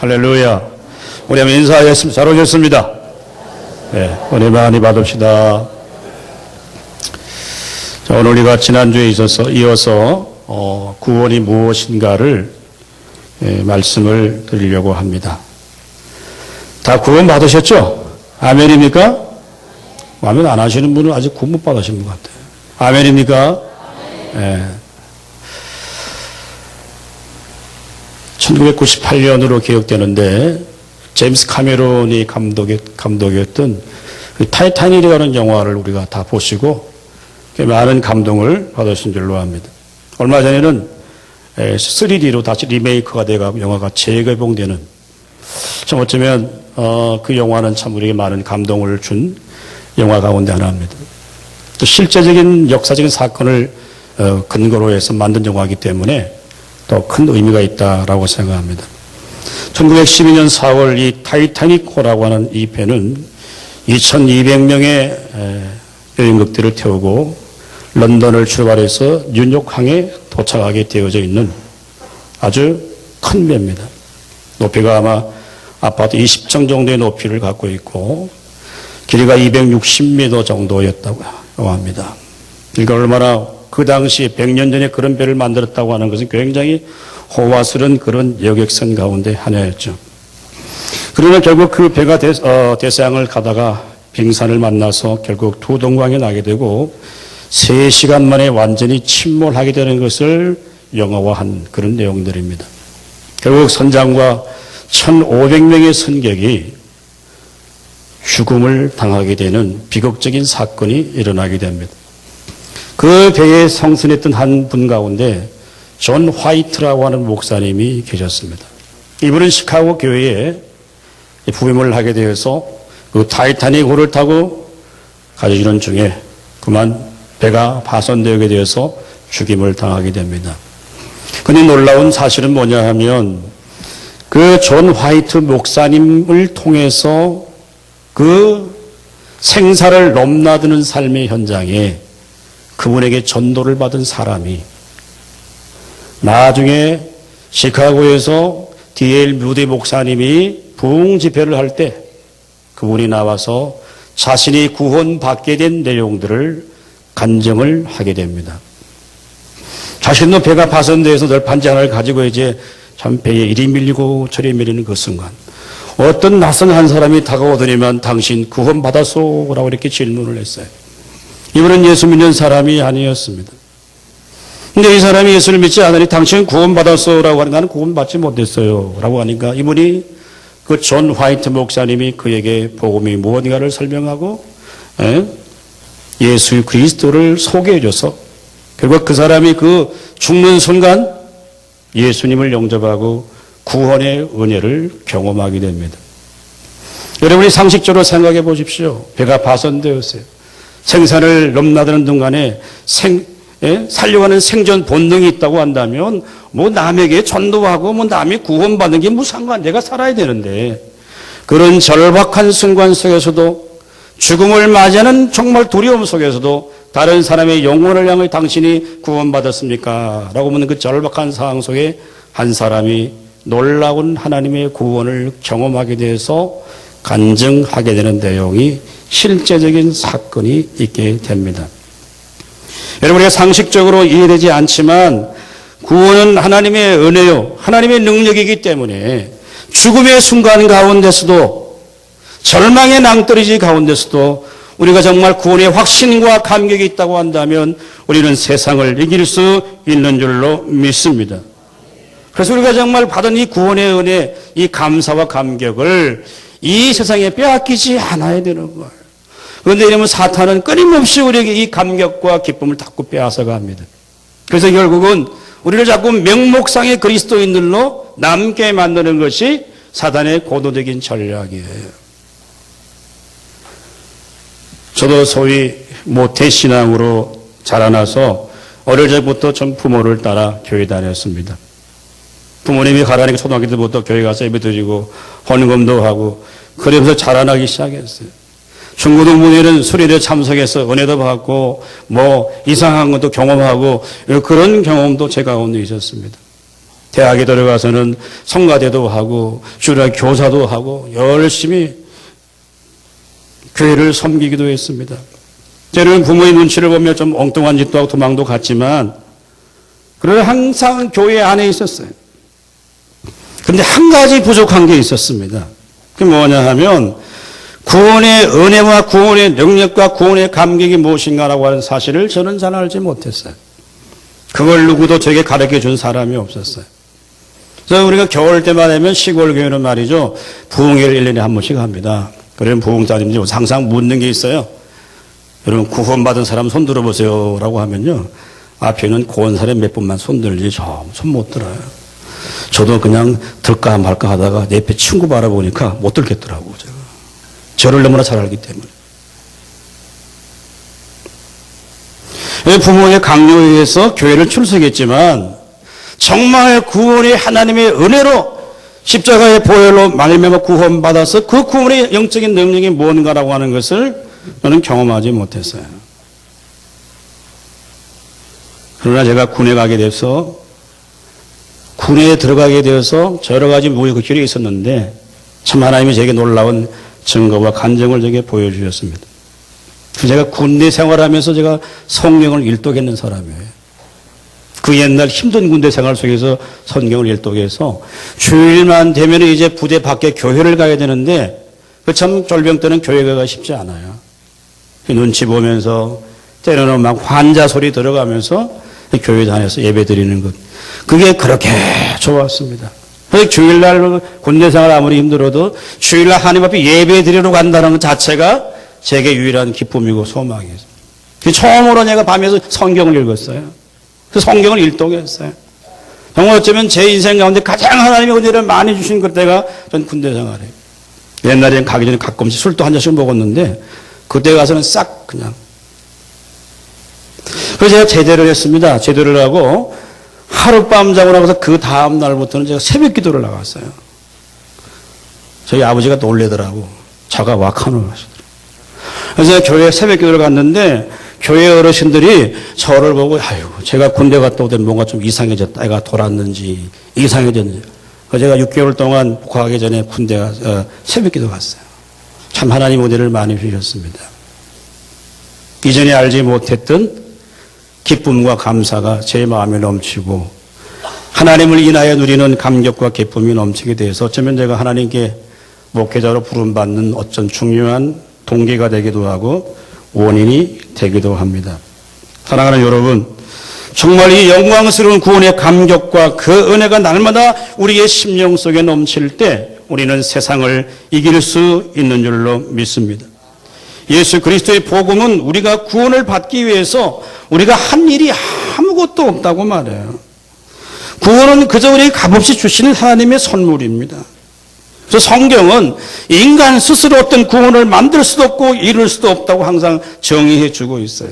할렐루야. 우리 한번 인사하겠습니다. 잘 오셨습니다. 네, 은혜 많이 받읍시다. 자, 오늘 우리가 지난주에 이어서 구원이 무엇인가를 말씀을 드리려고 합니다. 다 구원 받으셨죠? 아멘입니까? 아멘 안 하시는 분은 아직 구원 못 받으신 것 같아요. 아멘입니까? 네. 1998년으로 기억되는데 제임스 카메론이 감독이었던 타이타닉이라는 영화를 우리가 다 보시고 많은 감동을 받으신 줄로 압니다. 얼마 전에는 3D로 다시 리메이크가 돼가고 영화가 재개봉되는, 참 어쩌면 그 영화는 참 우리에게 많은 감동을 준 영화 가운데 하나입니다. 또 실제적인 역사적인 사건을 근거로 해서 만든 영화이기 때문에 더 큰 의미가 있다라고 생각합니다. 1912년 4월 이 타이타닉호라고 하는 이 배는 2200명의 여행객들을 태우고 런던을 출발해서 뉴욕항에 도착하게 되어져 있는 아주 큰 배입니다. 높이가 아마 아파트 20층 정도의 높이를 갖고 있고 길이가 260m 정도였다고 합니다. 그러니까 얼마나 그 당시 100년 전에 그런 배를 만들었다고 하는 것은 굉장히 호화스러운 그런 여객선 가운데 하나였죠. 그러나 결국 그 배가 대서양을 가다가 빙산을 만나서 결국 두동강에 나게 되고 3시간 만에 완전히 침몰하게 되는 것을 영화화한 그런 내용들입니다. 결국 선장과 1500명의 선객이 죽음을 당하게 되는 비극적인 사건이 일어나게 됩니다. 그 배에 성선했던 한 분 가운데 존 화이트라고 하는 목사님이 계셨습니다. 이분은 시카고 교회에 부임을 하게 되어서 그 타이타닉호를 타고 가시는 중에 그만 배가 파손되게 되어서 죽임을 당하게 됩니다. 근데 놀라운 사실은 뭐냐 하면 그 존 화이트 목사님을 통해서 그 생사를 넘나드는 삶의 현장에 그분에게 전도를 받은 사람이 나중에 시카고에서 D.L. 뮤디 목사님이 부흥 집회를 할 때 그분이 나와서 자신이 구원받게 된 내용들을 간증을 하게 됩니다. 자신도 배가 파손돼서 널판지 하나를 가지고 이제 참 배에 이리 밀리고 저리 밀리는 그 순간 어떤 낯선 한 사람이 다가오더니만 당신 구원받았소? 라고 이렇게 질문을 했어요. 이분은 예수 믿는 사람이 아니었습니다. 근데 이 사람이 예수를 믿지 않으니 당신 구원받았소? 라고 하니 나는 구원받지 못했어요. 라고 하니까 이분이 그 존 화이트 목사님이 그에게 복음이 무엇인가를 설명하고 예수 그리스도를 소개해줘서 결국 그 사람이 그 죽는 순간 예수님을 영접하고 구원의 은혜를 경험하게 됩니다. 여러분이 상식적으로 생각해 보십시오. 배가 파손되었어요. 생사를 넘나드는 동안에 살려가는 생존 본능이 있다고 한다면 뭐 남에게 전도하고 뭐 남이 구원받는 게 무슨 상관, 내가 살아야 되는데 그런 절박한 순간 속에서도 죽음을 맞이하는 정말 두려움 속에서도 다른 사람의 영혼을 향해 당신이 구원받았습니까? 라고 묻는 그 절박한 상황 속에 한 사람이 놀라운 하나님의 구원을 경험하게 돼서 간증하게 되는 내용이 실제적인 사건이 있게 됩니다. 여러분, 우리가 상식적으로 이해되지 않지만 구원은 하나님의 은혜요, 하나님의 능력이기 때문에 죽음의 순간 가운데서도 절망의 낭떠러지 가운데서도 우리가 정말 구원의 확신과 감격이 있다고 한다면 우리는 세상을 이길 수 있는 줄로 믿습니다. 그래서 우리가 정말 받은 이 구원의 은혜, 이 감사와 감격을 이 세상에 빼앗기지 않아야 되는 거예요. 그런데 이러면 사탄은 끊임없이 우리에게 이 감격과 기쁨을 자꾸 빼앗아갑니다. 그래서 결국은 우리를 자꾸 명목상의 그리스도인들로 남게 만드는 것이 사탄의 고도적인 전략이에요. 저도 소위 모태신앙으로 자라나서 어릴 적부터 전 부모를 따라 교회 다녔습니다. 부모님이 가라니까 초등학교 때부터 교회 가서 예배드리고 헌금도 하고 그러면서 자라나기 시작했어요. 중고등부에는 수련회 참석해서 은혜도 받고 뭐 이상한 것도 경험하고 그런 경험도 제 가운데 있었습니다. 대학에 들어가서는 성가대도 하고 주일학 교사도 하고 열심히 교회를 섬기기도 했습니다. 저는 부모의 눈치를 보며 좀 엉뚱한 짓도 하고 도망도 갔지만 그러나 항상 교회 안에 있었어요. 그런데 한 가지 부족한 게 있었습니다. 그게 뭐냐 하면 구원의 은혜와 구원의 능력과 구원의 감격이 무엇인가라고 하는 사실을 저는 잘 알지 못했어요. 그걸 누구도 저에게 가르쳐 준 사람이 없었어요. 그래서 우리가 겨울 때만 되면 시골 교회는 말이죠. 부흥회를 1년에 한 번씩 합니다. 그러면 부흥자님들이 항상 묻는 게 있어요. 여러분 구원받은 사람 손 들어보세요 라고 하면요. 앞에는 고운 사람 몇 분만 손 들지 저 손 못 들어요. 저도 그냥 들까 말까 하다가 내 옆에 친구 바라보니까 못 들겠더라고요. 제가. 저를 너무나 잘 알기 때문에. 부모의 강요에 의해서 교회를 출석했지만 정말 구원이 하나님의 은혜로 십자가의 보혈로 말미암아 구원받아서 그 구원의 영적인 능력이 뭔가라고 하는 것을 저는 경험하지 못했어요. 그러나 제가 군에 가게 돼서 군에 들어가게 되어서 여러 가지 무역길이 있었는데 참 하나님이 제게 놀라운 증거와 간증을 제게 보여주셨습니다. 제가 군대 생활하면서 제가 성경을 일독했는 사람이에요. 그 옛날 힘든 군대 생활 속에서 성경을 일독해서 주일만 되면 이제 부대 밖에 교회를 가야 되는데 그 참 졸병 때는 교회 가기가 쉽지 않아요. 눈치 보면서 때로는 막 환자 소리 들어가면서 교회 다녀서 예배 드리는 것. 그게 그렇게 좋았습니다. 그래서 주일날 군대 생활 아무리 힘들어도 주일날 하나님 앞에 예배 드리러 간다는 것 자체가 제게 유일한 기쁨이고 소망이었어요. 처음으로 내가 밤에서 성경을 읽었어요. 그 성경을 일독했어요. 정말 어쩌면 제 인생 가운데 가장 하나님의 은혜를 많이 주신 그때가 전 군대 생활이에요. 옛날에는 가기 전에 가끔씩 술도 한 잔씩 먹었는데 그때 가서는 싹 그냥. 그래서 제가 제대를 했습니다. 제대를 하고 하룻밤 자고 나가서 그 다음 날부터는 제가 새벽 기도를 나갔어요. 저희 아버지가 놀래더라고. 자가 와카노를 하시더라고요. 그래서 제가 교회 새벽 기도를 갔는데 교회 어르신들이 저를 보고 아이고 제가 군대 갔다 오더니 뭔가 좀 이상해졌다. 애가 돌았는지 이상해졌는지. 그래서 제가 6개월 동안 복학하기 전에 군대 가서 새벽 기도 갔어요. 참 하나님 은혜를 많이 주셨습니다. 이전에 알지 못했던 기쁨과 감사가 제 마음에 넘치고 하나님을 인하여 누리는 감격과 기쁨이 넘치게 돼서 어쩌면 제가 하나님께 목회자로 부름받는 어떤 중요한 동기가 되기도 하고 원인이 되기도 합니다. 사랑하는 여러분, 정말 이 영광스러운 구원의 감격과 그 은혜가 날마다 우리의 심령 속에 넘칠 때 우리는 세상을 이길 수 있는 줄로 믿습니다. 예수 그리스도의 복음은 우리가 구원을 받기 위해서 우리가 한 일이 아무것도 없다고 말해요. 구원은 그저 우리에게 값없이 주시는 하나님의 선물입니다. 그래서 성경은 인간 스스로 어떤 구원을 만들 수도 없고 이룰 수도 없다고 항상 정의해 주고 있어요.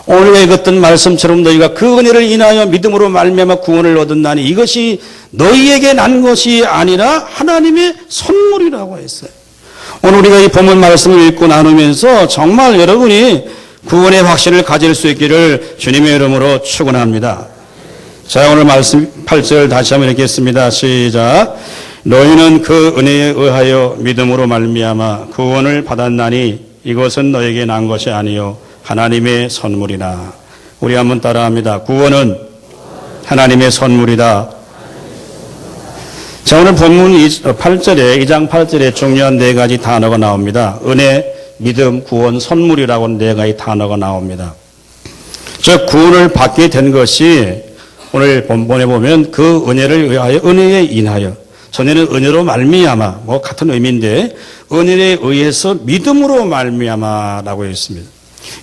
오늘 읽었던 말씀처럼 너희가 그 은혜를 인하여 믿음으로 말미암아 구원을 얻었나니 이것이 너희에게 난 것이 아니라 하나님의 선물이라고 했어요. 오늘 우리가 이 본문 말씀을 읽고 나누면서 정말 여러분이 구원의 확신을 가질 수 있기를 주님의 이름으로 축원합니다. 자, 오늘 말씀 8절 다시 한번 읽겠습니다. 시작. 너희는 그 은혜에 의하여 믿음으로 말미암아 구원을 받았나니 이것은 너에게 난 것이 아니요 하나님의 선물이라. 우리 한번 따라합니다. 구원은 하나님의 선물이다. 자, 오늘 본문 8절에 2장 8절에 중요한 네 가지 단어가 나옵니다. 은혜, 믿음, 구원, 선물이라고 네 가지 단어가 나옵니다. 즉 구원을 받게 된 것이 오늘 본문에 보면 그 은혜를 의하여 은혜에 인하여 전에는 은혜로 말미암아 뭐 같은 의미인데 은혜에 의해서 믿음으로 말미암아라고 했습니다.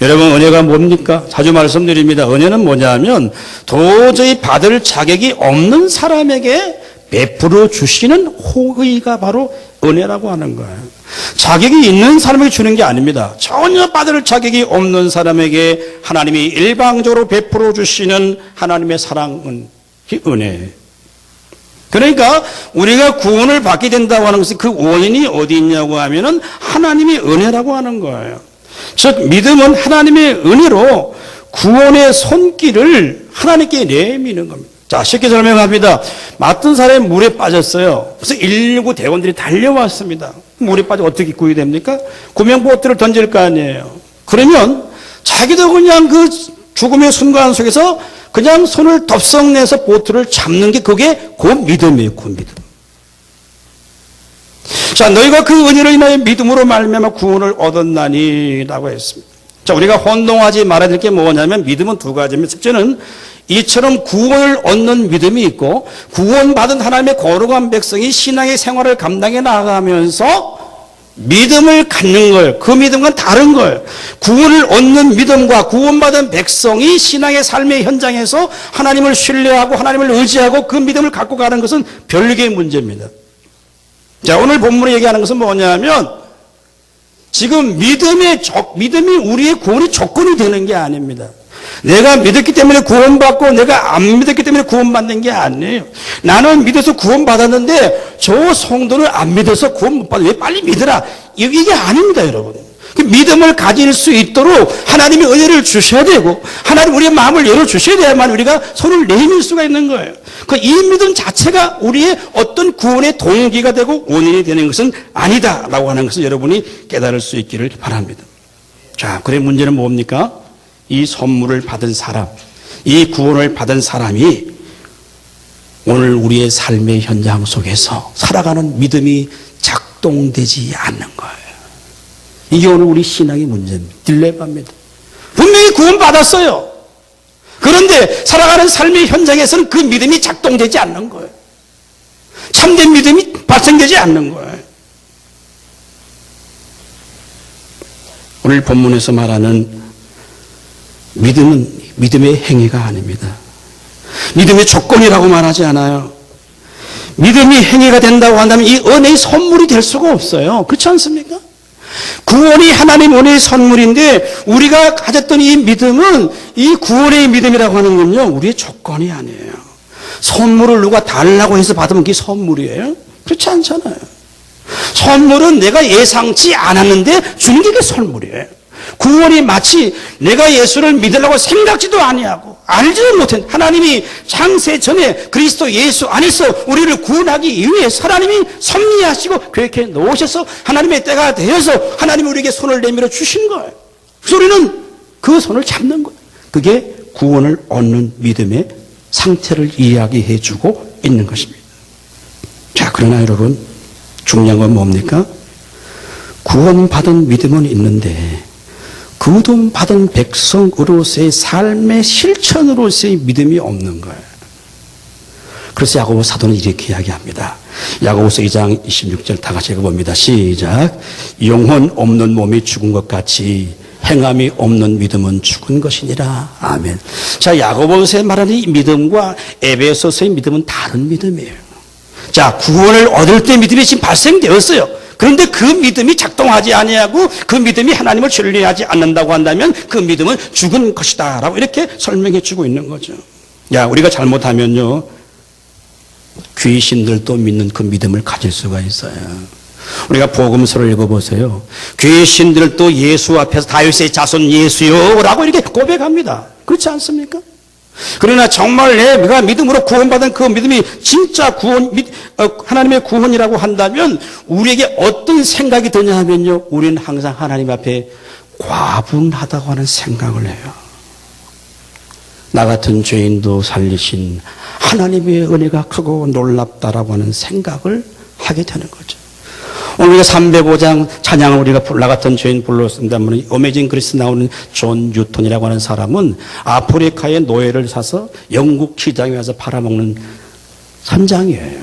여러분 은혜가 뭡니까? 자주 말씀드립니다. 은혜는 뭐냐면 도저히 받을 자격이 없는 사람에게 베풀어 주시는 호의가 바로 은혜라고 하는 거예요. 자격이 있는 사람에게 주는 게 아닙니다. 전혀 받을 자격이 없는 사람에게 하나님이 일방적으로 베풀어 주시는 하나님의 사랑은 은혜예요. 그러니까 우리가 구원을 받게 된다고 하는 것은 그 원인이 어디 있냐고 하면은 하나님의 은혜라고 하는 거예요. 즉 믿음은 하나님의 은혜로 구원의 손길을 하나님께 내미는 겁니다. 자, 쉽게 설명합니다. 맞던 사람이 물에 빠졌어요. 그래서 119 대원들이 달려왔습니다. 물에 빠져 어떻게 구이 됩니까? 구명보트를 던질 거 아니에요. 그러면 자기도 그냥 그 죽음의 순간 속에서 그냥 손을 덥석 내서 보트를 잡는 게 그게 그 믿음이에요. 그 믿음. 자, 너희가 그 은혜로 인하여 믿음으로 말미암아 구원을 얻었나니 라고 했습니다. 자, 우리가 혼동하지 말아야 될 게 뭐냐면 믿음은 두 가지입니다. 첫째는 이처럼 구원을 얻는 믿음이 있고 구원받은 하나님의 거룩한 백성이 신앙의 생활을 감당해 나가면서 믿음을 갖는 걸, 그 믿음과는 다른 걸, 구원을 얻는 믿음과 구원받은 백성이 신앙의 삶의 현장에서 하나님을 신뢰하고 하나님을 의지하고 그 믿음을 갖고 가는 것은 별개의 문제입니다. 자, 오늘 본문에 얘기하는 것은 뭐냐면 지금 믿음이 우리의 구원의 조건이 되는 게 아닙니다. 내가 믿었기 때문에 구원받고 내가 안 믿었기 때문에 구원받는 게 아니에요. 나는 믿어서 구원받았는데 저 성도는 안 믿어서 구원 못 받아. 왜 빨리 믿으라. 이게 아닙니다, 여러분. 그 믿음을 가질 수 있도록 하나님이 은혜를 주셔야 되고 하나님 우리의 마음을 열어주셔야 돼야만 우리가 손을 내밀 수가 있는 거예요. 그 이 믿음 자체가 우리의 어떤 구원의 동기가 되고 원인이 되는 것은 아니다라고 하는 것을 여러분이 깨달을 수 있기를 바랍니다. 자, 그래 문제는 뭡니까? 이 선물을 받은 사람, 이 구원을 받은 사람이 오늘 우리의 삶의 현장 속에서 살아가는 믿음이 작동되지 않는 거예요. 이게 오늘 우리 신앙의 문제입니다. 딜레마입니다. 분명히 구원받았어요. 그런데 살아가는 삶의 현장에서는 그 믿음이 작동되지 않는 거예요. 참된 믿음이 발생되지 않는 거예요. 오늘 본문에서 말하는 믿음은 믿음의 행위가 아닙니다. 믿음의 조건이라고 말하지 않아요. 믿음이 행위가 된다고 한다면 이 은혜의 선물이 될 수가 없어요. 그렇지 않습니까? 구원이 하나님 은혜의 선물인데 우리가 가졌던 이 믿음은 이 구원의 믿음이라고 하는 건요 우리의 조건이 아니에요. 선물을 누가 달라고 해서 받으면 그게 선물이에요? 그렇지 않잖아요. 선물은 내가 예상치 않았는데 주는 게 그게 선물이에요. 구원이 마치 내가 예수를 믿으려고 생각지도 아니하고 알지도 못한 하나님이 창세 전에 그리스도 예수 안에서 우리를 구원하기 위해서 하나님이 섭리하시고 계획해 놓으셔서 하나님의 때가 되어서 하나님이 우리에게 손을 내밀어 주신 거예요. 그래서 우리는 그 손을 잡는 거예요. 그게 구원을 얻는 믿음의 상태를 이야기해 주고 있는 것입니다. 자, 그러나 여러분 중요한 건 뭡니까? 구원받은 믿음은 있는데 구원받은 백성으로서의 삶의 실천으로서의 믿음이 없는 거예요. 그래서 야고보 사도는 이렇게 이야기합니다. 야고보서 2장 26절 다 같이 읽어봅니다. 시작. 영혼 없는 몸이 죽은 것 같이 행함이 없는 믿음은 죽은 것이니라. 아멘. 자, 야고보서에 말하는 이 믿음과 에베소서의 믿음은 다른 믿음이에요. 자, 구원을 얻을 때 믿음이 지금 발생되었어요. 그런데 그 믿음이 작동하지 아니하고 그 믿음이 하나님을 신뢰하지 않는다고 한다면 그 믿음은 죽은 것이다 라고 이렇게 설명해 주고 있는 거죠. 야, 우리가 잘못하면요 귀신들도 믿는 그 믿음을 가질 수가 있어요. 우리가 복음서를 읽어보세요. 귀신들도 예수 앞에서 다윗의 자손 예수요 라고 이렇게 고백합니다. 그렇지 않습니까? 그러나 정말 내가 믿음으로 구원받은 그 믿음이 진짜 하나님의 구원이라고 한다면 우리에게 어떤 생각이 드냐 하면요 우리는 항상 하나님 앞에 과분하다고 하는 생각을 해요. 나 같은 죄인도 살리신 하나님의 은혜가 크고 놀랍다라고 하는 생각을 하게 되는 거죠. 오늘 우리가 305장 찬양을 우리가 나 같은 죄인 불렀습니다만 어메이징 그리스 나오는 존 뉴턴이라고 하는 사람은 아프리카의 노예를 사서 영국 시장에 와서 팔아먹는 선장이에요.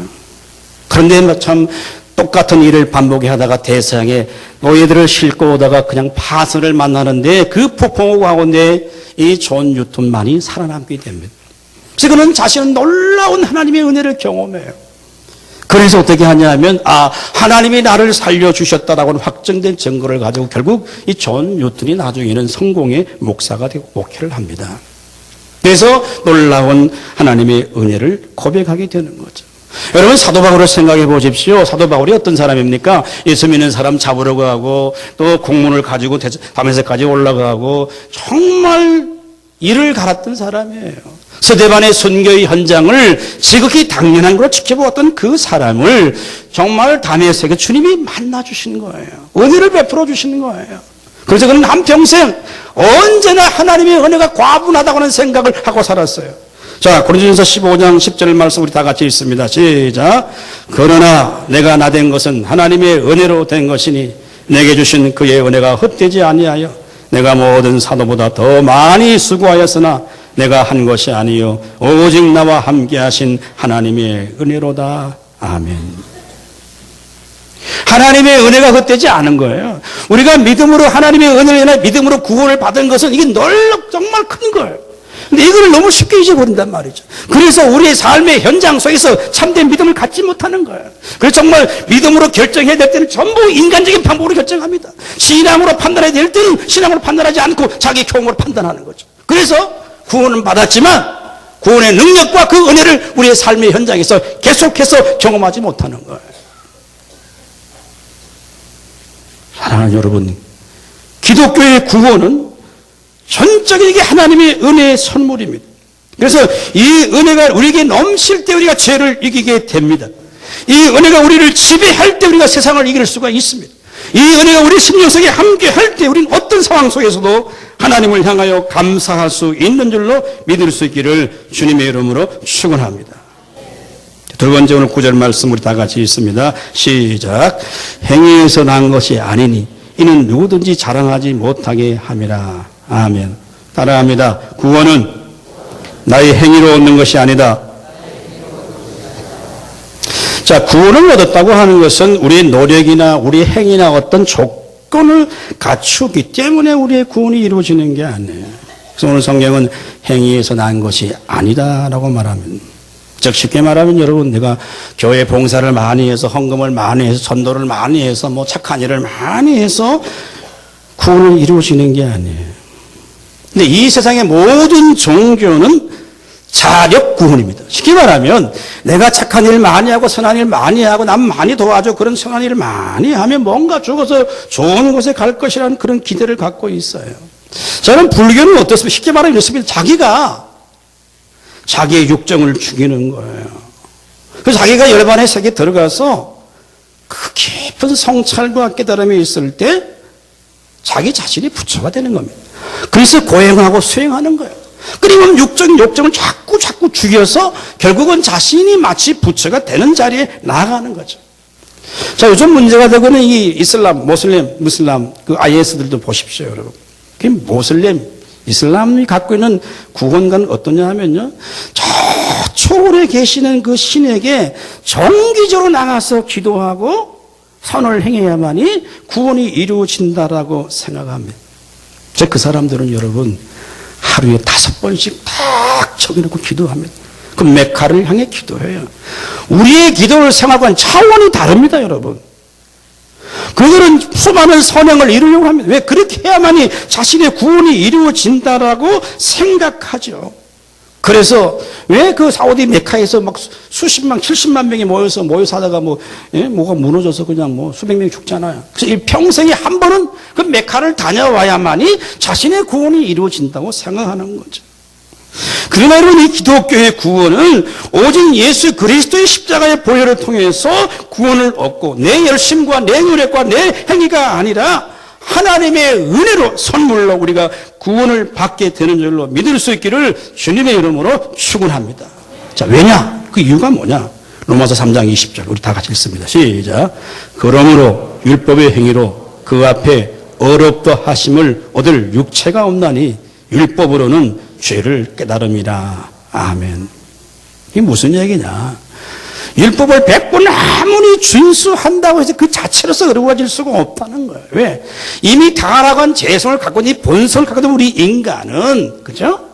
그런데 참 똑같은 일을 반복해 하다가 대서양에 노예들을 싣고 오다가 그냥 파선을 만나는데 그 폭풍우 가운데 이 존 뉴턴만이 살아남게 됩니다. 그래서 그는 자신은 놀라운 하나님의 은혜를 경험해요. 그래서 어떻게 하냐면 하나님이 나를 살려주셨다라고 확정된 증거를 가지고 결국 이 존 뉴턴이 나중에는 성공의 목사가 되고 목회를 합니다. 그래서 놀라운 하나님의 은혜를 고백하게 되는 거죠. 여러분 사도 바울을 생각해 보십시오. 사도 바울이 어떤 사람입니까? 예수 믿는 사람 잡으러 가고 또 공문을 가지고 다메섹까지 올라가고 정말 이를 갈았던 사람이에요. 스데반의 순교의 현장을 지극히 당연한 걸로 지켜보았던 그 사람을 정말 다메섹에 주님이 만나주시는 거예요. 은혜를 베풀어 주시는 거예요. 그래서 그는 한평생 언제나 하나님의 은혜가 과분하다고 하는 생각을 하고 살았어요. 자, 고린도전서 15장 10절 말씀 우리 다 같이 읽습니다. 시작. 그러나 내가 나된 것은 하나님의 은혜로 된 것이니 내게 주신 그의 은혜가 헛되지 아니하여 내가 모든 사도보다 더 많이 수고하였으나 내가 한 것이 아니요 오직 나와 함께 하신 하나님의 은혜로다. 아멘. 하나님의 은혜가 헛되지 않은 거예요. 우리가 믿음으로 하나님의 은혜를 인해 믿음으로 구원을 받은 것은 이게 정말 큰 거예요. 근데 이걸 너무 쉽게 잊어버린단 말이죠. 그래서 우리의 삶의 현장 속에서 참된 믿음을 갖지 못하는 거예요. 그래서 정말 믿음으로 결정해야 될 때는 전부 인간적인 방법으로 결정합니다. 신앙으로 판단해야 될 때는 신앙으로 판단하지 않고 자기 경험으로 판단하는 거죠. 그래서 구원은 받았지만 구원의 능력과 그 은혜를 우리의 삶의 현장에서 계속해서 경험하지 못하는 거예요. 사랑하는 여러분, 기독교의 구원은 전적인 하나님의 은혜의 선물입니다. 그래서 이 은혜가 우리에게 넘칠 때 우리가 죄를 이기게 됩니다. 이 은혜가 우리를 지배할 때 우리가 세상을 이길 수가 있습니다. 이 은혜가 우리 심령 속에 함께 할 때 우리는 어떤 상황 속에서도 하나님을 향하여 감사할 수 있는 줄로 믿을 수 있기를 주님의 이름으로 축원합니다. 두 번째 오늘 9절 말씀 우리 다 같이 읽습니다. 시작. 행위에서 난 것이 아니니 이는 누구든지 자랑하지 못하게 함이라. 아멘. 따라합니다. 구원은 나의 행위로 얻는 것이 아니다. 자, 구원을 얻었다고 하는 것은 우리의 노력이나 우리의 행위나 어떤 조건을 갖추기 때문에 우리의 구원이 이루어지는 게 아니에요. 그래서 오늘 성경은 행위에서 난 것이 아니다라고 말하면, 즉 쉽게 말하면 여러분, 내가 교회 봉사를 많이 해서 헌금을 많이 해서 전도를 많이 해서 뭐 착한 일을 많이 해서 구원을 이루어지는 게 아니에요. 근데 이 세상의 모든 종교는 자력 구원입니다. 쉽게 말하면 내가 착한 일 많이 하고 선한 일 많이 하고 남 많이 도와줘 그런 선한 일을 많이 하면 뭔가 죽어서 좋은 곳에 갈 것이라는 그런 기대를 갖고 있어요. 저는 불교는 어떻습니까? 쉽게 말하면 이렇습니다. 자기가 자기의 육정을 죽이는 거예요. 그래서 자기가 열반의 세계에 들어가서 그 깊은 성찰과 깨달음이 있을 때 자기 자신이 부처가 되는 겁니다. 그래서 고행하고 수행하는 거예요. 그리고 욕정을 자꾸 죽여서 결국은 자신이 마치 부처가 되는 자리에 나아가는 거죠. 자, 요즘 문제가 되고는 이 이슬람, 무슬람, 그 IS들도 보십시오, 여러분. 그 모슬렘, 이슬람이 갖고 있는 구원관은 어떠냐 하면요. 저쪽에 계시는 그 신에게 정기적으로 나가서 기도하고 선을 행해야만이 구원이 이루어진다라고 생각합니다. 그 사람들은 여러분 하루에 5번씩 딱 적어놓고 기도합니다. 그 메카를 향해 기도해요. 우리의 기도를 생각하는 차원이 다릅니다, 여러분. 그들은 수많은 선행을 이루려고 합니다. 왜? 그렇게 해야만이 자신의 구원이 이루어진다라고 생각하죠. 그래서 왜 그 사우디 메카에서 막 수십만, 70만 명이 모여서 하다가 뭐가 무너져서 그냥 수백 명이 죽잖아요. 그래서 이 평생에 한 번은 그 메카를 다녀와야만이 자신의 구원이 이루어진다고 생각하는 거죠. 그러나 여러분, 이 기독교의 구원은 오직 예수 그리스도의 십자가의 보혈을 통해서 구원을 얻고 내 열심과 내 노력과 내 행위가 아니라 하나님의 은혜로 선물로 우리가 구원을 받게 되는 줄로 믿을 수 있기를 주님의 이름으로 축원합니다. 자, 왜냐? 그 이유가 뭐냐? 로마서 3장 20절 우리 다 같이 읽습니다. 시작. 그러므로 율법의 행위로 그 앞에 어렵다 하심을 얻을 육체가 없나니 율법으로는 죄를 깨달음이라. 아멘. 이게 무슨 얘기냐? 율법을 100번 아무리 준수한다고 해서 그 자체로서 어려워질 수가 없다는 거예요. 왜? 이미 타락한 재성을 갖고 있는 본성을 갖고 있는 우리 인간은, 그죠?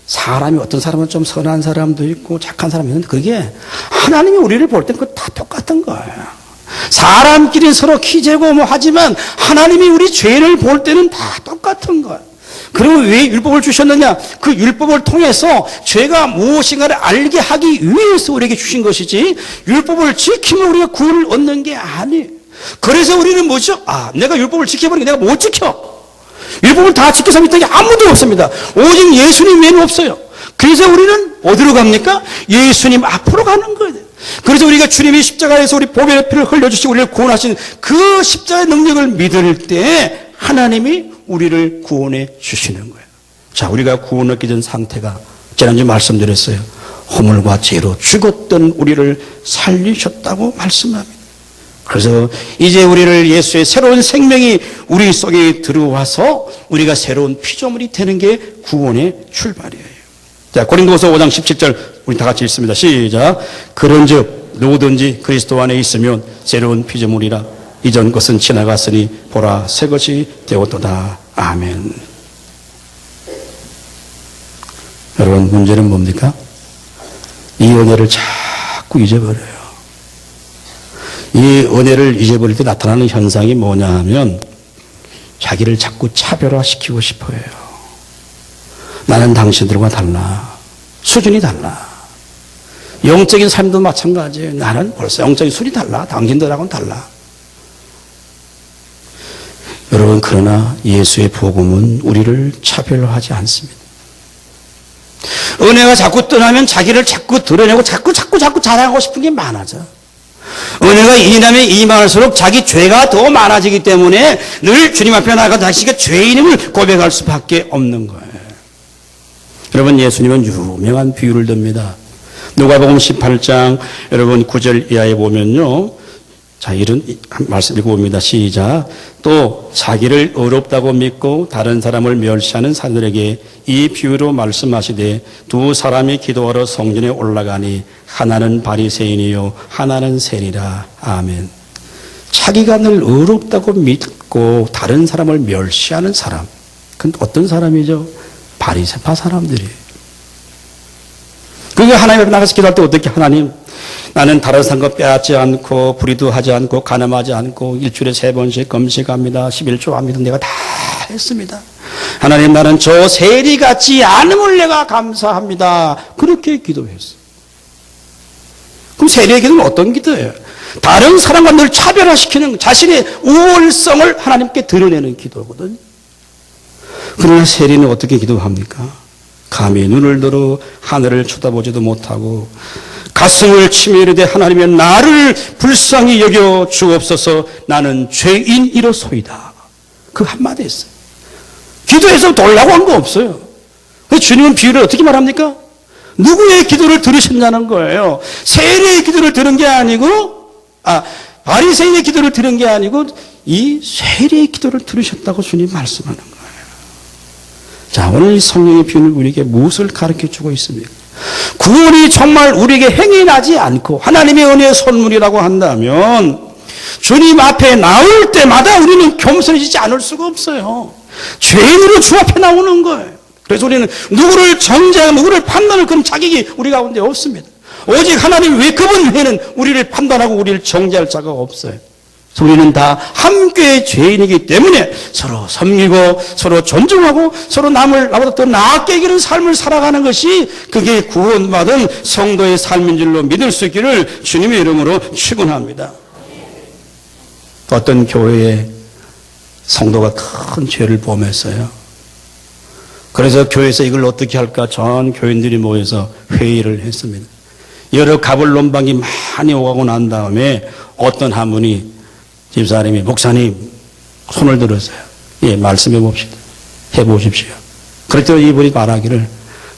사람이 어떤 사람은 좀 선한 사람도 있고 착한 사람이 있는데 그게 하나님이 우리를 볼 땐 그거 다 똑같은 거예요. 사람끼리 서로 키재고 하지만 하나님이 우리 죄를 볼 때는 다 똑같은 거예요. 그러면 왜 율법을 주셨느냐? 그 율법을 통해서 죄가 무엇인가를 알게 하기 위해서 우리에게 주신 것이지 율법을 지키면 우리가 구원을 얻는 게 아니에요. 그래서 우리는 뭐죠? 내가 율법을 지켜버리니까 내가 못 지켜. 율법을 다 지켜서 믿는 게 아무도 없습니다. 오직 예수님 외에는 없어요. 그래서 우리는 어디로 갑니까? 예수님 앞으로 가는 거예요. 그래서 우리가 주님이 십자가에서 우리 보혈의 피를 흘려주시고 우리를 구원하신 그 십자가의 능력을 믿을 때 하나님이 우리를 구원해 주시는 거예요. 자, 우리가 구원 얻기 전 상태가 지난주에 말씀드렸어요. 허물과 죄로 죽었던 우리를 살리셨다고 말씀합니다. 그래서 이제 우리를 예수의 새로운 생명이 우리 속에 들어와서 우리가 새로운 피조물이 되는 게 구원의 출발이에요. 자, 고린도후서 5장 17절 우리 다 같이 읽습니다. 시작. 그런즉 누구든지 그리스도 안에 있으면 새로운 피조물이라 이전 것은 지나갔으니 보라 새 것이 되었도다. 아멘. 여러분, 문제는 뭡니까? 이 은혜를 자꾸 잊어버려요. 이 은혜를 잊어버릴 때 나타나는 현상이 뭐냐 하면 자기를 자꾸 차별화시키고 싶어요. 나는 당신들과 달라. 수준이 달라. 영적인 삶도 마찬가지예요. 나는 벌써 영적인 수준이 달라. 당신들하고는 달라. 여러분, 그러나 예수의 복음은 우리를 차별화하지 않습니다. 은혜가 자꾸 떠나면 자기를 자꾸 드러내고 자꾸 자랑하고 싶은 게 많아져. 은혜가 임하면 임할수록 자기 죄가 더 많아지기 때문에 늘 주님 앞에 나가 자기가 죄인임을 고백할 수밖에 없는 거예요. 여러분, 예수님은 유명한 비유를 듭니다. 누가복음 18장 여러분 9절 이하에 보면요. 자, 이런 말씀 읽어봅니다. 시작. 또 자기를 의롭다고 믿고 다른 사람을 멸시하는 사람들에게 이 비유로 말씀하시되 두 사람이 기도하러 성전에 올라가니 하나는 바리새인이요 하나는 세리라. 아멘. 자기가 늘 의롭다고 믿고 다른 사람을 멸시하는 사람. 그건 어떤 사람이죠? 바리새파 사람들이에요. 그게 하나님 앞에 나가서 기도할 때 어떻게 하나님 나는 다른 사람과 빼앗지 않고 불의도 하지 않고 간음하지 않고 일주일에 3번씩 금식합니다. 11조 합니다. 내가 다 했습니다. 하나님 나는 저 세리 같지 않음을 내가 감사합니다. 그렇게 기도했어요. 그럼 세리의 기도는 어떤 기도예요? 다른 사람과 늘 차별화시키는 자신의 우월성을 하나님께 드러내는 기도거든요. 그러나 세리는 어떻게 기도합니까? 감히 눈을 들어 하늘을 쳐다보지도 못하고 가슴을 치며 이르되 하나님의 나를 불쌍히 여겨 주옵소서. 나는 죄인이로소이다. 그 한마디 했어요. 기도해서 돌라고 한 거 없어요. 주님은 비유를 어떻게 말합니까? 누구의 기도를 들으셨냐는 거예요. 세리의 기도를 들은 게 아니고 바리새인의 기도를 들은 게 아니고 이 세리의 기도를 들으셨다고 주님 말씀하는 거예요. 자, 오늘 이 성령의 비유는 우리에게 무엇을 가르쳐주고 있습니까? 구원이 정말 우리에게 행위 나지 않고 하나님의 은혜의 선물이라고 한다면 주님 앞에 나올 때마다 우리는 겸손해지지 않을 수가 없어요. 죄인으로 주 앞에 나오는 거예요. 그래서 우리는 누구를 정죄하고 누구를 판단할 그런 자격이 우리 가운데 없습니다. 오직 하나님 그분 외에는 우리를 판단하고 우리를 정죄할 자가 없어요. 우리는 다 함께 죄인이기 때문에 서로 섬기고 서로 존중하고 서로 나보다 더 나았게 이기는 삶을 살아가는 것이 그게 구원받은 성도의 삶인 줄로 믿을 수 있기를 주님의 이름으로 축원합니다. 어떤 교회에 성도가 큰 죄를 범했어요. 그래서 교회에서 이걸 어떻게 할까 전 교인들이 모여서 회의를 했습니다. 여러 가불론방이 많이 오가고 난 다음에 어떤 한 분이 집사님이 목사님 손을 들었어요. 예, 말씀해 봅시다. 해보십시오. 그랬더니 이분이 말하기를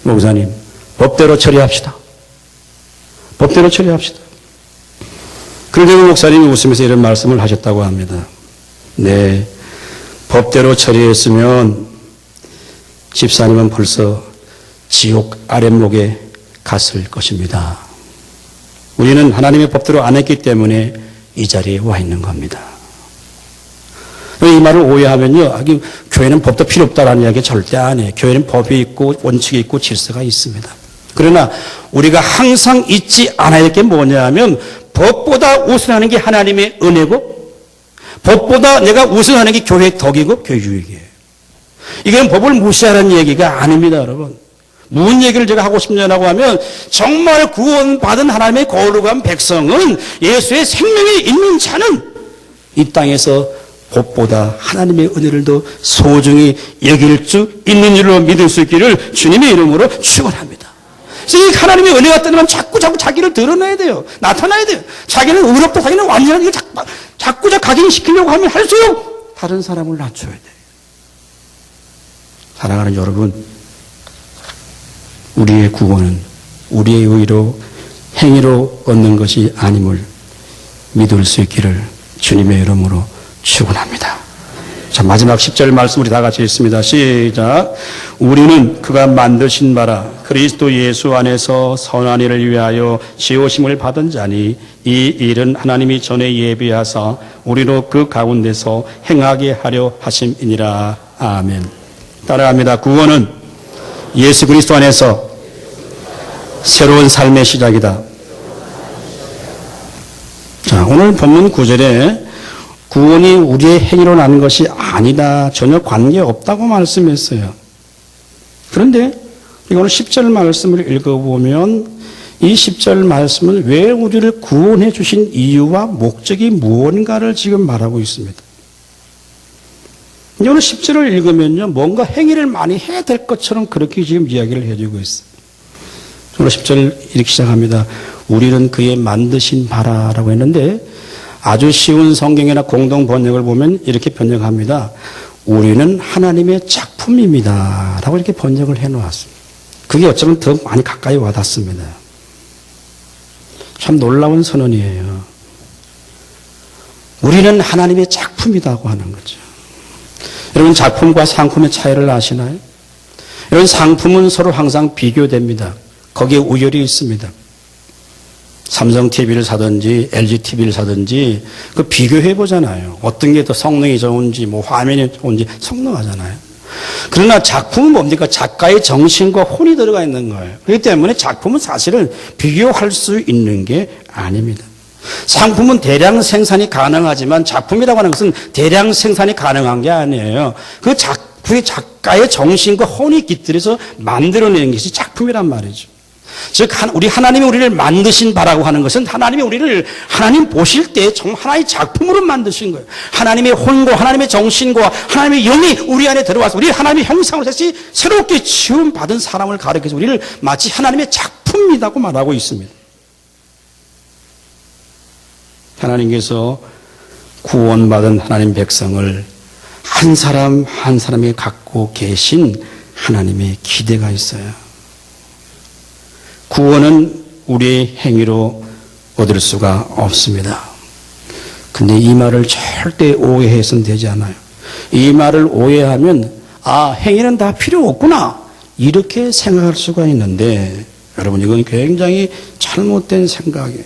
목사님 법대로 처리합시다. 법대로 처리합시다. 그런데 목사님이 웃으면서 이런 말씀을 하셨다고 합니다. 네, 법대로 처리했으면 집사님은 벌써 지옥 아랫목에 갔을 것입니다. 우리는 하나님의 법대로 안 했기 때문에 이 자리에 와 있는 겁니다. 이 말을 오해하면요, 교회는 법도 필요 없다라는 이야기 절대 안 해요. 교회는 법이 있고 원칙이 있고 질서가 있습니다. 그러나 우리가 항상 잊지 않아야 할 게 뭐냐 하면 법보다 우선하는 게 하나님의 은혜고 법보다 내가 우선하는 게 교회의 덕이고 교회 유익이에요. 이건 법을 무시하라는 얘기가 아닙니다, 여러분. 무슨 얘기를 제가 하고 싶냐고 하면 정말 구원받은 하나님의 거룩한 백성은 예수의 생명이 있는 자는 이 땅에서 법보다 하나님의 은혜를 더 소중히 여길 수 있는 줄로 믿을 수 있기를 주님의 이름으로 축원합니다. 그래서 이 하나님의 은혜가 떠나면 자꾸 자기를 드러내야 돼요. 나타나야 돼요. 자기는 의롭다, 자기는 완전하게 자꾸 각인시키려고 하면 할수록 다른 사람을 낮춰야 돼요. 사랑하는 여러분, 우리의 구원은 우리의 의로 행위로 얻는 것이 아님을 믿을 수 있기를 주님의 이름으로 축원합니다. 자, 마지막 10절 말씀 우리 다 같이 읽습니다. 시작. 우리는 그가 만드신 바라 그리스도 예수 안에서 선한 일을 위하여 지으심을 받은 자니 이 일은 하나님이 전에 예비하사 우리로 그 가운데서 행하게 하려 하심이니라. 아멘. 따라합니다. 구원은 예수 그리스도 안에서 새로운 삶의 시작이다. 자, 오늘 본문 9절에 구원이 우리의 행위로 난 것이 아니다. 전혀 관계없다고 말씀했어요. 그런데 오늘 10절 말씀을 읽어보면 이 10절 말씀은 왜 우리를 구원해 주신 이유와 목적이 무언가를 지금 말하고 있습니다. 오늘 10절을 읽으면요, 뭔가 행위를 많이 해야 될 것처럼 그렇게 지금 이야기를 해주고 있어요. 오늘 10절 이렇게 시작합니다. 우리는 그의 만드신 바라라고 했는데 아주 쉬운 성경이나 공동 번역을 보면 이렇게 번역합니다. 우리는 하나님의 작품입니다. 라고 이렇게 번역을 해놓았습니다. 그게 어쩌면 더 많이 가까이 와닿습니다. 참 놀라운 선언이에요. 우리는 하나님의 작품이라고 하는 거죠. 여러분, 작품과 상품의 차이를 아시나요? 여러분, 상품은 서로 항상 비교됩니다. 거기에 우열이 있습니다. 삼성 TV를 사든지 LG TV를 사든지 그 비교해 보잖아요. 어떤 게 더 성능이 좋은지 뭐 화면이 좋은지 성능하잖아요. 그러나 작품은 뭡니까? 작가의 정신과 혼이 들어가 있는 거예요. 그렇기 때문에 작품은 사실은 비교할 수 있는 게 아닙니다. 상품은 대량 생산이 가능하지만 작품이라고 하는 것은 대량 생산이 가능한 게 아니에요. 그 작가의 정신과 혼이 깃들여서 만들어내는 것이 작품이란 말이죠. 즉, 우리 하나님이 우리를 만드신 바라고 하는 것은 하나님이 우리를 하나님 보실 때 정말 하나의 작품으로 만드신 거예요. 하나님의 혼과 하나님의 정신과 하나님의 영이 우리 안에 들어와서 우리 하나님의 형상으로 다시 새롭게 지음받은 사람을 가리켜서 우리를 마치 하나님의 작품이라고 말하고 있습니다. 하나님께서 구원받은 하나님 백성을 한 사람 한 사람이 갖고 계신 하나님의 기대가 있어요. 구원은 우리의 행위로 얻을 수가 없습니다. 근데 이 말을 절대 오해해서는 되지 않아요. 이 말을 오해하면 행위는 다 필요 없구나 이렇게 생각할 수가 있는데 여러분, 이건 굉장히 잘못된 생각이에요.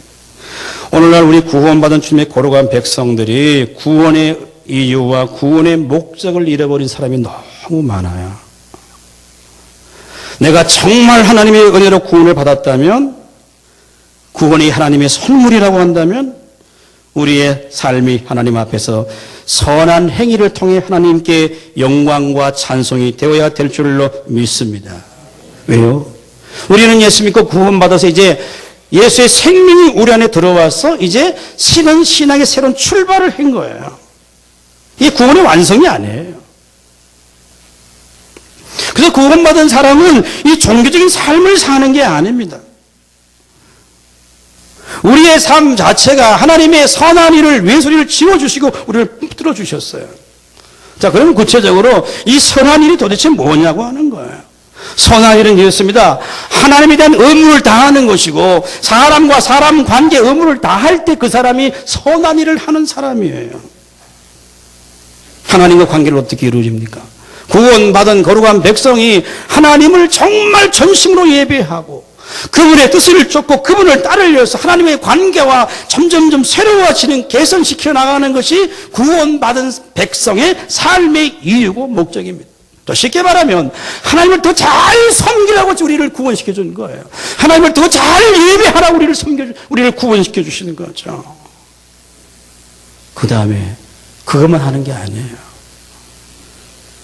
오늘날 우리 구원받은 주님의 거룩한 백성들이 구원의 이유와 구원의 목적을 잃어버린 사람이 너무 많아요. 내가 정말 하나님의 은혜로 구원을 받았다면, 구원이 하나님의 선물이라고 한다면 우리의 삶이 하나님 앞에서 선한 행위를 통해 하나님께 영광과 찬송이 되어야 될 줄로 믿습니다. 왜요? 우리는 예수 믿고 구원받아서 이제 예수의 생명이 우리 안에 들어와서 이제 신앙의 새로운 출발을 한 거예요. 이게 구원의 완성이 아니에요. 그래서 구원받은 사람은 이 종교적인 삶을 사는 게 아닙니다. 우리의 삶 자체가 하나님의 선한 일을, 외소리를 지워주시고 우리를 붙들어 주셨어요. 자, 그러면 구체적으로 이 선한 일이 도대체 뭐냐고 하는 거예요. 선한 일은 이렇습니다. 하나님에 대한 의무를 다하는 것이고, 사람과 사람 관계 의무를 다할 때 그 사람이 선한 일을 하는 사람이에요. 하나님과 관계를 어떻게 이루어집니까? 구원받은 거룩한 백성이 하나님을 정말 전심으로 예배하고 그분의 뜻을 쫓고 그분을 따르려서 하나님의 관계와 점점점 새로워지는, 개선시켜 나가는 것이 구원받은 백성의 삶의 이유고 목적입니다. 더 쉽게 말하면 하나님을 더 잘 섬기라고 우리를 구원시켜 준 거예요. 하나님을 더 잘 예배하라고 우리를 구원시켜 주시는 거죠. 그 다음에 그것만 하는 게 아니에요.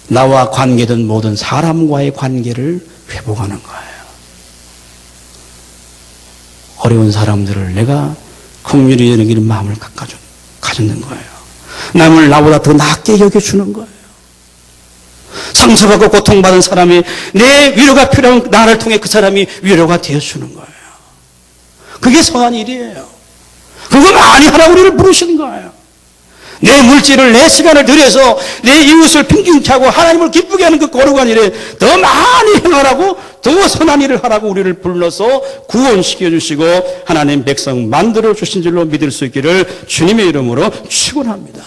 나와 관계된 모든 사람과의 관계를 회복하는 거예요. 어려운 사람들을 내가 긍휼히 여기는 마음을 가졌는 거예요. 남을 나보다 더 낮게 여겨주는 거예요. 상처받고 고통받은 사람이 내 위로가 필요한 나를 통해 그 사람이 위로가 되어주는 거예요. 그게 선한 일이에요. 그거 많이 하라고 우리를 부르시는 거예요. 내 물질을, 내 시간을 들여서 내 이웃을 평균케 하고 하나님을 기쁘게 하는 그 거룩한 일에 더 많이 행하라고, 더 선한 일을 하라고 우리를 불러서 구원시켜 주시고 하나님 백성 만들어 주신 줄로 믿을 수 있기를 주님의 이름으로 축원합니다.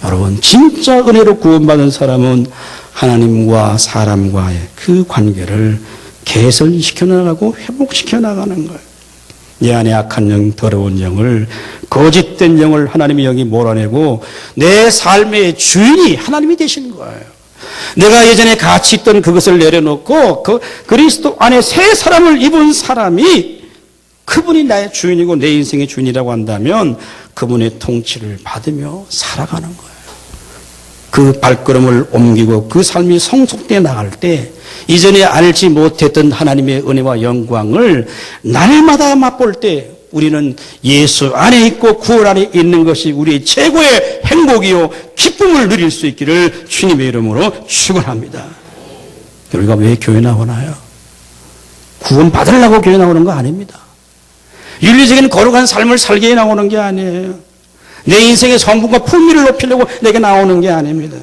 여러분, 진짜 은혜로 구원받은 사람은 하나님과 사람과의 그 관계를 개선시켜 나가고 회복시켜 나가는 거예요. 내 안에 악한 영, 더러운 영을, 거짓된 영을 하나님의 영이 몰아내고 내 삶의 주인이 하나님이 되시는 거예요. 내가 예전에 같이 있던 그것을 내려놓고 그 그리스도 안에 새 사람을 입은 사람이, 그분이 나의 주인이고 내 인생의 주인이라고 한다면 그분의 통치를 받으며 살아가는 거예요. 그 발걸음을 옮기고 그 삶이 성숙되어 나갈 때 이전에 알지 못했던 하나님의 은혜와 영광을 날마다 맛볼 때 우리는 예수 안에 있고 구원 안에 있는 것이 우리의 최고의 행복이요 기쁨을 누릴 수 있기를 주님의 이름으로 축원합니다. 우리가 왜 교회 나오나요? 구원 받으려고 교회 나오는 거 아닙니다. 윤리적인 거룩한 삶을 살게 나오는 게 아니에요. 내 인생의 성분과 풍미를 높이려고 내게 나오는 게 아닙니다.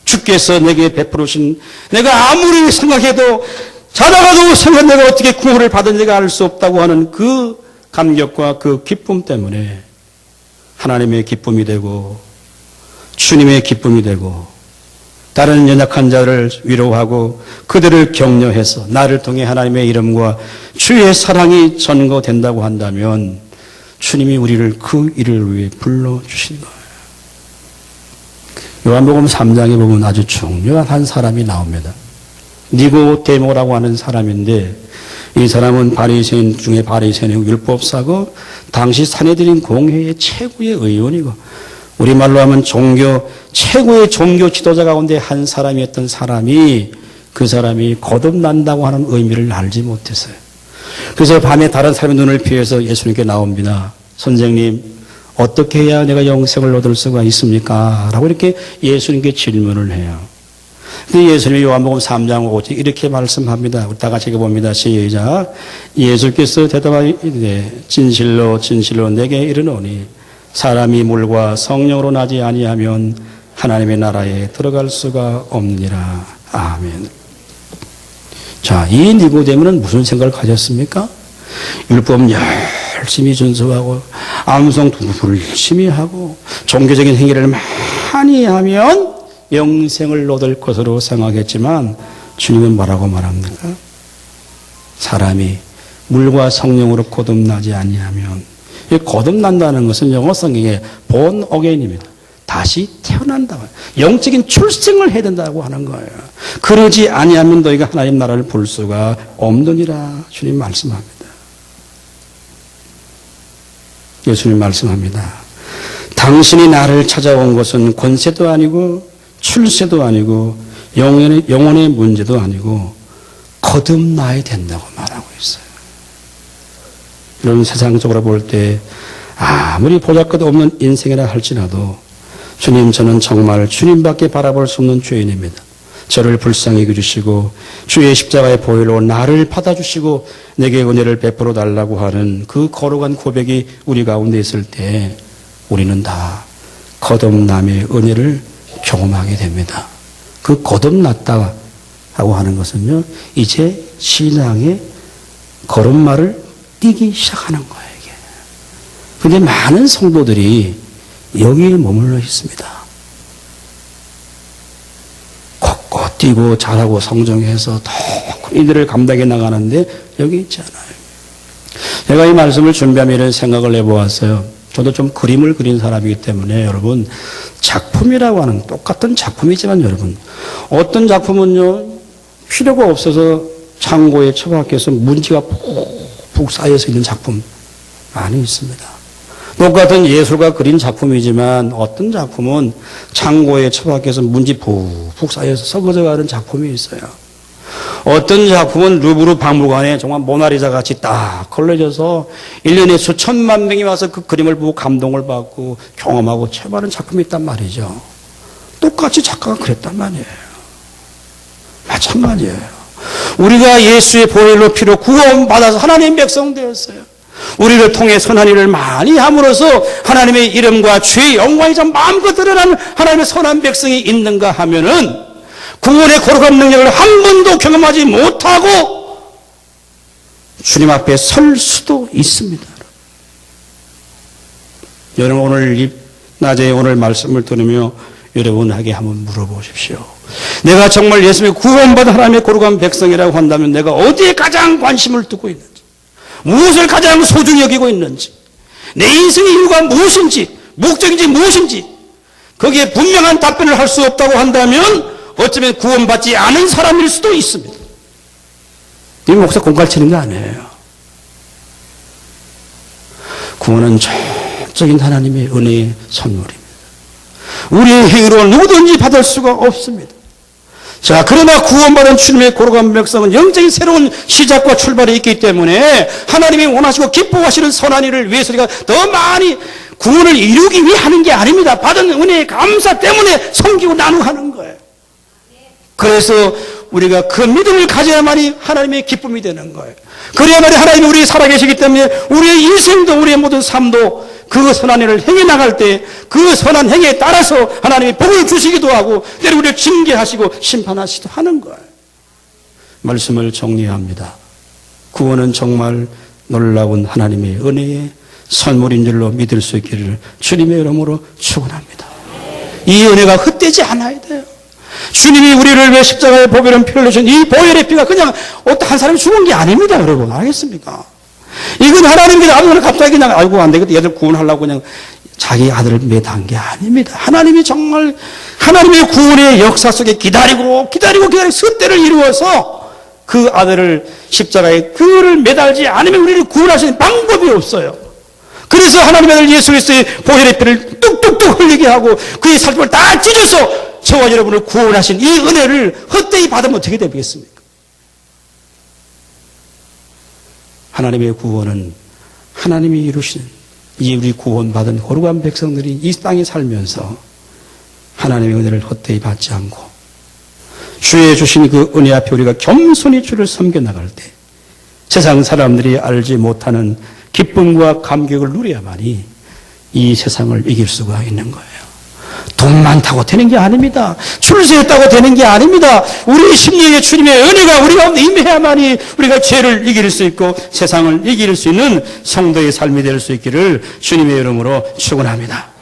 주께서 내게 베풀으신, 내가 아무리 생각해도 자다가도 생각 내가 어떻게 구원을 받은지가 알 수 없다고 하는 그 감격과 그 기쁨 때문에 하나님의 기쁨이 되고 주님의 기쁨이 되고 다른 연약한 자를 위로하고 그들을 격려해서 나를 통해 하나님의 이름과 주의 사랑이 전거된다고 한다면 주님이 우리를 그 일을 위해 불러주신 거예요. 요한복음 3장에 보면 아주 중요한 한 사람이 나옵니다. 니고데모라고 하는 사람인데 이 사람은 바리새인 중에 바리새인이고 율법사고 당시 사내들인 공회의 최고의 의원이고 우리말로 하면 최고의 종교 지도자 가운데 한 사람이었던 사람이 그 사람이 거듭난다고 하는 의미를 알지 못했어요. 그래서 밤에 다른 사람의 눈을 피해서 예수님께 나옵니다. 선생님, 어떻게 해야 내가 영생을 얻을 수가 있습니까? 라고 이렇게 예수님께 질문을 해요. 근데 예수님이 요한복음 3장 5절 이렇게 말씀합니다. 우리 다 같이 읽어봅니다. 시작. 예수께서 대답하되 진실로 진실로 내게 이르노니 사람이 물과 성령으로 나지 아니하면 하나님의 나라에 들어갈 수가 없느니라. 아멘. 자, 이 니고데모는 무슨 생각을 가졌습니까? 율법 열심히 준수하고 암송 두부를 열심히 하고 종교적인 행위를 많이 하면 영생을 얻을 것으로 생각했지만 주님은 뭐라고 말합니까? 사람이 물과 성령으로 거듭나지 아니하면, 거듭난다는 것은 영어 성경에 born again입니다. 다시 태어난다. 영적인 출생을 해야 된다고 하는 거예요. 그러지 아니하면 너희가 하나님 나라를 볼 수가 없느니라 주님 말씀합니다. 예수님 말씀합니다. 당신이 나를 찾아온 것은 권세도 아니고 출세도 아니고 영혼의 문제도 아니고 거듭나야 된다고 말하고 있어요. 이런 세상적으로 볼 때 아무리 보잘것없는 인생이라 할지라도 주님, 저는 정말 주님밖에 바라볼 수 없는 죄인입니다. 저를 불쌍히 여겨주시고 주의 십자가의 보혈로 나를 받아주시고 내게 은혜를 베풀어 달라고 하는 그 거룩한 고백이 우리 가운데 있을 때 우리는 다 거듭남의 은혜를 경험하게 됩니다. 그 거듭났다고 하는 것은요, 이제 신앙의 걸음마를 뛰기 시작하는 거예요, 이게. 근데 많은 성도들이 여기에 머물러 있습니다. 걷고 뛰고 잘하고 성정해서 더 큰 일들을 감당해 나가는데 여기 있지 않아요. 제가 이 말씀을 준비하며 이런 생각을 해보았어요. 저도 좀 그림을 그린 사람이기 때문에 여러분, 작품이라고 하는 똑같은 작품이지만 여러분, 어떤 작품은요 필요가 없어서 창고에 처박혀서 문지가 푹 쌓여서 있는 작품 많이 있습니다. 똑같은 예술가 그린 작품이지만 어떤 작품은 창고에 처박혀서 문지 푹 쌓여서 썩어져가는 작품이 있어요. 어떤 작품은 루브르 박물관에 정말 모나리자 같이 딱 걸려져서 1년에 수천만 명이 와서 그 그림을 보고 감동을 받고 경험하고 체험하는 작품이 있단 말이죠. 똑같이 작가가 그랬단 말이에요. 마찬가지예요. 우리가 예수의 보혈로 피로 구원받아서 하나님의 백성 되었어요. 우리를 통해 선한 일을 많이 함으로써 하나님의 이름과 주의 영광이 좀 마음껏 드러나는 하나님의 선한 백성이 있는가 하면은 구원의 거룩한 능력을 한 번도 경험하지 못하고 주님 앞에 설 수도 있습니다. 여러분 오늘 이 낮에 오늘 말씀을 들으며 여러분에게 한번 물어보십시오. 내가 정말 예수님의 구원받은 하나님의 거룩한 백성이라고 한다면 내가 어디에 가장 관심을 두고 있는지, 무엇을 가장 소중히 여기고 있는지, 내 인생의 이유가 무엇인지, 목적인지 무엇인지 거기에 분명한 답변을 할 수 없다고 한다면 어쩌면 구원받지 않은 사람일 수도 있습니다. 이 목사 공갈 치는 게 아니에요. 구원은 전적인 하나님의 은혜의 선물입니다. 우리의 행위로 누구든지 받을 수가 없습니다. 자, 그러나 구원받은 주님의 거룩한 백성은 영적인 새로운 시작과 출발이 있기 때문에 하나님이 원하시고 기뻐하시는 선한 일을 위해서 우리가 더 많이 구원을 이루기 위해 하는 게 아닙니다. 받은 은혜의 감사 때문에 섬기고 나누는 거예요. 그래서 우리가 그 믿음을 가져야만이 하나님의 기쁨이 되는 거예요. 그래야만이 하나님이 우리 살아계시기 때문에 우리의 인생도 우리의 모든 삶도 그 선한 일을 행해 나갈 때 그 선한 행위에 따라서 하나님이 복을 주시기도 하고 때로 우리를 징계하시고 심판하시기도 하는 거예요. 말씀을 정리합니다. 구원은 정말 놀라운 하나님의 은혜의 선물인 줄로 믿을 수 있기를 주님의 이름으로 축원합니다. 이 은혜가 헛되지 않아야 돼요. 주님이 우리를 위해 십자가의 보혈은 피를 내신 이 보혈의 피가 그냥 어떤 한 사람이 죽은 게 아닙니다. 여러분 알겠습니까? 이건 하나님께 아들을 갑자기 그냥 아이고 안 되겠다 얘들 구원하려고 그냥 자기 아들을 매단 게 아닙니다. 하나님이 정말 하나님의 구원의 역사 속에 기다리고 숫대를 이루어서 그 아들을 십자가에 그를 매달지 않으면 우리를 구원하시는 방법이 없어요. 그래서 하나님의 아들 예수 그리스도의 보혈의 피를 뚝뚝뚝 흘리게 하고 그의 살집을 다 찢어서 저와 여러분을 구원하신 이 은혜를 헛되이 받으면 어떻게 되겠습니까? 하나님의 구원은 하나님이 이루신 이 우리 구원받은 거룩한 백성들이 이 땅에 살면서 하나님의 은혜를 헛되이 받지 않고 주의 주신 그 은혜 앞에 우리가 겸손히 주를 섬겨나갈 때 세상 사람들이 알지 못하는 기쁨과 감격을 누려야만이 이 세상을 이길 수가 있는 거예요. 돈 많다고 되는 게 아닙니다. 출세했다고 되는 게 아닙니다. 우리 심령의 주님의 은혜가 우리 가운데 임해야만이 우리가 죄를 이길 수 있고 세상을 이길 수 있는 성도의 삶이 될 수 있기를 주님의 이름으로 축원합니다.